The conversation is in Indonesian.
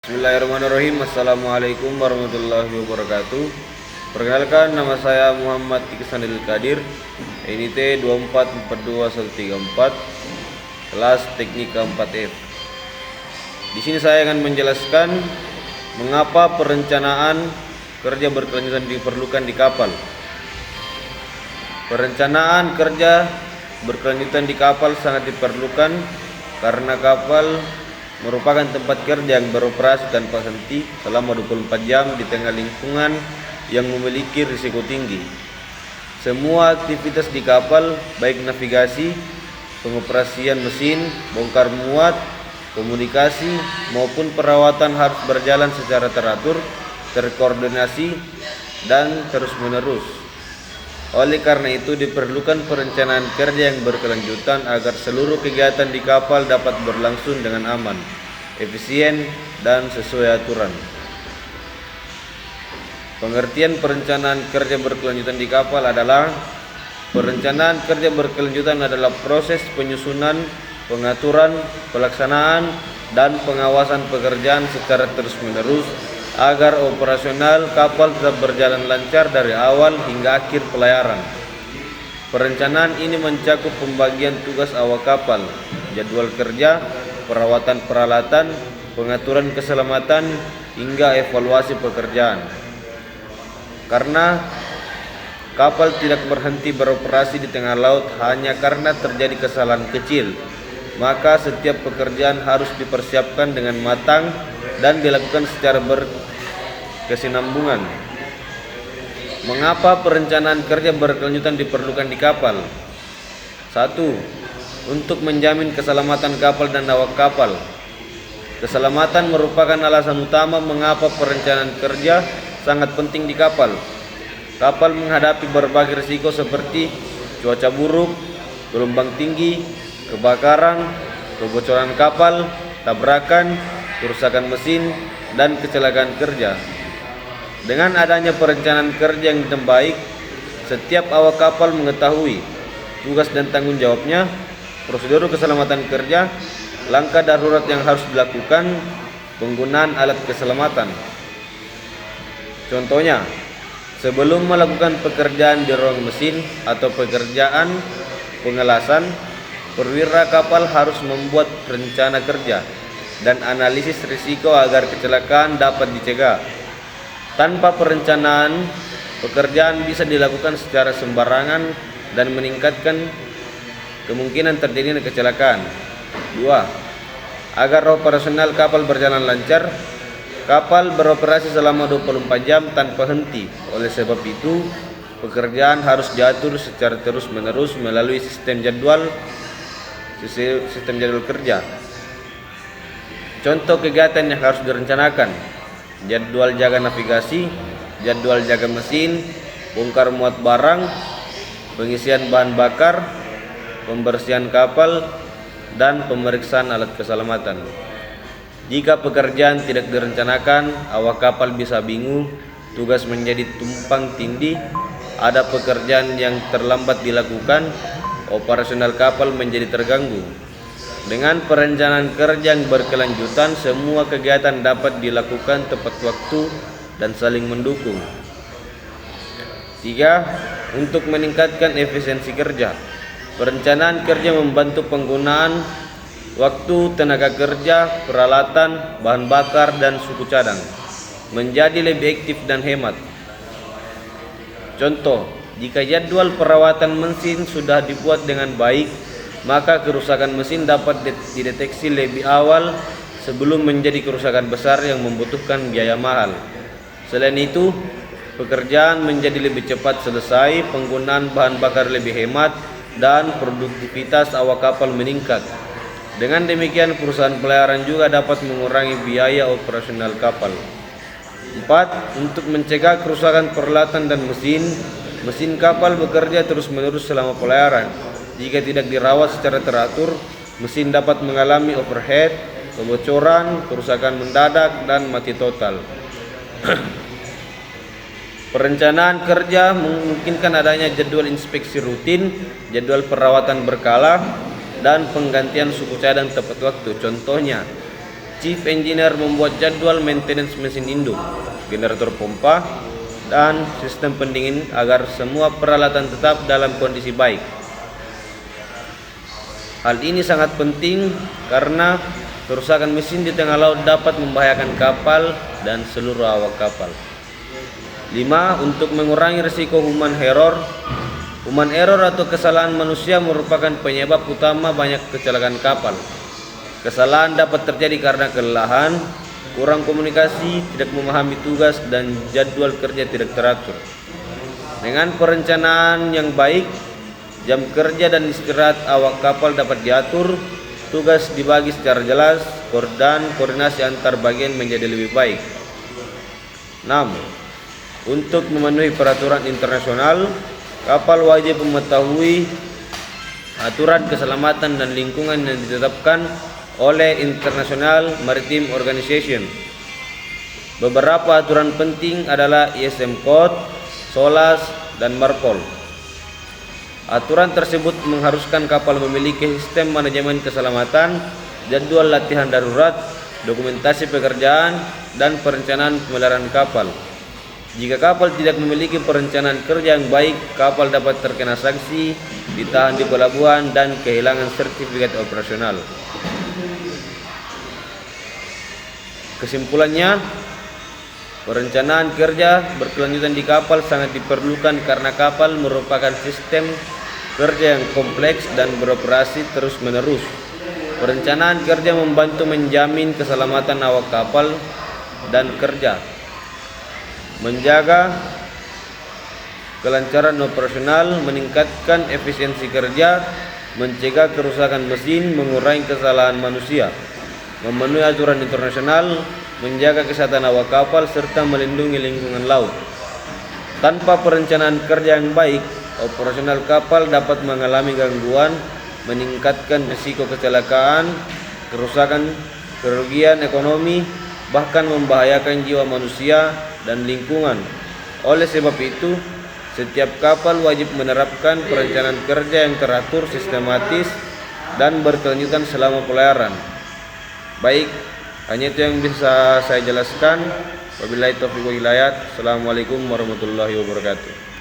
Bismillahirrahmanirrahim. Assalamualaikum warahmatullahi wabarakatuh. Perkenalkan, nama saya Muhammad Iksanil Qadir, NIT 2442134, kelas Teknika 4F. Di sini saya akan menjelaskan mengapa perencanaan kerja berkelanjutan diperlukan di kapal. Perencanaan kerja berkelanjutan di kapal sangat diperlukan karena kapal merupakan tempat kerja yang beroperasi tanpa henti selama 24 jam di tengah lingkungan yang memiliki risiko tinggi. Semua aktivitas di kapal, baik navigasi, pengoperasian mesin, bongkar muat, komunikasi maupun perawatan harus berjalan secara teratur, terkoordinasi, dan terus-menerus. Oleh karena itu diperlukan perencanaan kerja yang berkelanjutan agar seluruh kegiatan di kapal dapat berlangsung dengan aman, efisien, dan sesuai aturan. Pengertian perencanaan kerja berkelanjutan di kapal adalah: perencanaan kerja berkelanjutan adalah proses penyusunan, pengaturan, pelaksanaan, dan pengawasan pekerjaan secara terus-menerus agar operasional kapal tetap berjalan lancar dari awal hingga akhir pelayaran. Perencanaan ini mencakup pembagian tugas awak kapal, jadwal kerja, perawatan peralatan, pengaturan keselamatan, hingga evaluasi pekerjaan. Karena kapal tidak berhenti beroperasi di tengah laut hanya karena terjadi kesalahan kecil, maka setiap pekerjaan harus dipersiapkan dengan matang dan dilakukan secara berkesinambungan. Mengapa perencanaan kerja berkelanjutan diperlukan di kapal? 1. Untuk menjamin keselamatan kapal dan awak kapal. Keselamatan merupakan alasan utama mengapa perencanaan kerja sangat penting di kapal. Kapal menghadapi berbagai risiko seperti cuaca buruk, gelombang tinggi, kebakaran, kebocoran kapal, tabrakan, kerusakan mesin, dan kecelakaan kerja. Dengan adanya perencanaan kerja yang baik, setiap awak kapal mengetahui tugas dan tanggung jawabnya, prosedur keselamatan kerja, langkah darurat yang harus dilakukan, penggunaan alat keselamatan. Contohnya, sebelum melakukan pekerjaan di ruang mesin atau pekerjaan pengelasan, perwira kapal harus membuat rencana kerja dan analisis risiko agar kecelakaan dapat dicegah. Tanpa perencanaan, pekerjaan bisa dilakukan secara sembarangan dan meningkatkan kemungkinan terjadinya kecelakaan. 2. Agar operasional kapal berjalan lancar, kapal beroperasi selama 24 jam tanpa henti. Oleh sebab itu, pekerjaan harus diatur secara terus-menerus melalui sistem jadwal kerja. Contoh kegiatan yang harus direncanakan: jadwal jaga navigasi, jadwal jaga mesin, bongkar muat barang, pengisian bahan bakar, pembersihan kapal, dan pemeriksaan alat keselamatan. Jika pekerjaan tidak direncanakan, awak kapal bisa bingung, tugas menjadi tumpang tindih, ada pekerjaan yang terlambat dilakukan, operasional kapal menjadi terganggu. Dengan perencanaan kerja yang berkelanjutan, semua kegiatan dapat dilakukan tepat waktu dan saling mendukung. 3. Untuk meningkatkan efisiensi kerja, perencanaan kerja membantu penggunaan waktu, tenaga kerja, peralatan, bahan bakar, dan suku cadang menjadi lebih efektif dan hemat. Contoh, jika jadwal perawatan mesin sudah dibuat dengan baik, maka kerusakan mesin dapat dideteksi lebih awal sebelum menjadi kerusakan besar yang membutuhkan biaya mahal. Selain itu, pekerjaan menjadi lebih cepat selesai, penggunaan bahan bakar lebih hemat, dan produktivitas awak kapal meningkat. Dengan demikian, perusahaan pelayaran juga dapat mengurangi biaya operasional kapal. 4. Untuk mencegah kerusakan peralatan dan mesin kapal bekerja terus-menerus selama pelayaran. Jika tidak dirawat secara teratur, mesin dapat mengalami overheat, kebocoran, kerusakan mendadak, dan mati total. Perencanaan kerja memungkinkan adanya jadwal inspeksi rutin, jadwal perawatan berkala, dan penggantian suku cadang tepat waktu. Contohnya, Chief Engineer membuat jadwal maintenance mesin induk, generator pompa, dan sistem pendingin agar semua peralatan tetap dalam kondisi baik. Hal ini sangat penting karena kerusakan mesin di tengah laut dapat membahayakan kapal dan seluruh awak kapal. 5. Untuk mengurangi risiko human error. Human error atau kesalahan manusia merupakan penyebab utama banyak kecelakaan kapal. Kesalahan dapat terjadi karena kelelahan, kurang komunikasi, tidak memahami tugas, dan jadwal kerja tidak teratur. Dengan perencanaan yang baik, jam kerja dan istirahat awak kapal dapat diatur, tugas dibagi secara jelas, dan koordinasi antar bagian menjadi lebih baik. 6. Untuk memenuhi peraturan internasional, kapal wajib mengetahui aturan keselamatan dan lingkungan yang ditetapkan oleh International Maritime Organization. Beberapa aturan penting adalah ISM Code, SOLAS, dan MARPOL. Aturan tersebut mengharuskan kapal memiliki sistem manajemen keselamatan, jadwal latihan darurat, dokumentasi pekerjaan, dan perencanaan pemeliharaan kapal. Jika kapal tidak memiliki perencanaan kerja yang baik, kapal dapat terkena sanksi, ditahan di pelabuhan, dan kehilangan sertifikat operasional. Kesimpulannya, perencanaan kerja berkelanjutan di kapal sangat diperlukan karena kapal merupakan sistem kerja yang kompleks dan beroperasi terus-menerus. Perencanaan kerja membantu menjamin keselamatan awak kapal dan kerja, menjaga kelancaran operasional, meningkatkan efisiensi kerja, mencegah kerusakan mesin, mengurangi kesalahan manusia, memenuhi aturan internasional, menjaga kesehatan awak kapal, serta melindungi lingkungan laut. Tanpa perencanaan kerja yang baik, operasional kapal dapat mengalami gangguan, meningkatkan risiko kecelakaan, kerusakan, kerugian ekonomi, bahkan membahayakan jiwa manusia dan lingkungan. Oleh sebab itu, setiap kapal wajib menerapkan perencanaan kerja yang teratur, sistematis, dan berkelanjutan selama pelayaran. Baik, hanya itu yang bisa saya jelaskan. Wabillahi taufiq wal hidayah. Assalamualaikum warahmatullahi wabarakatuh.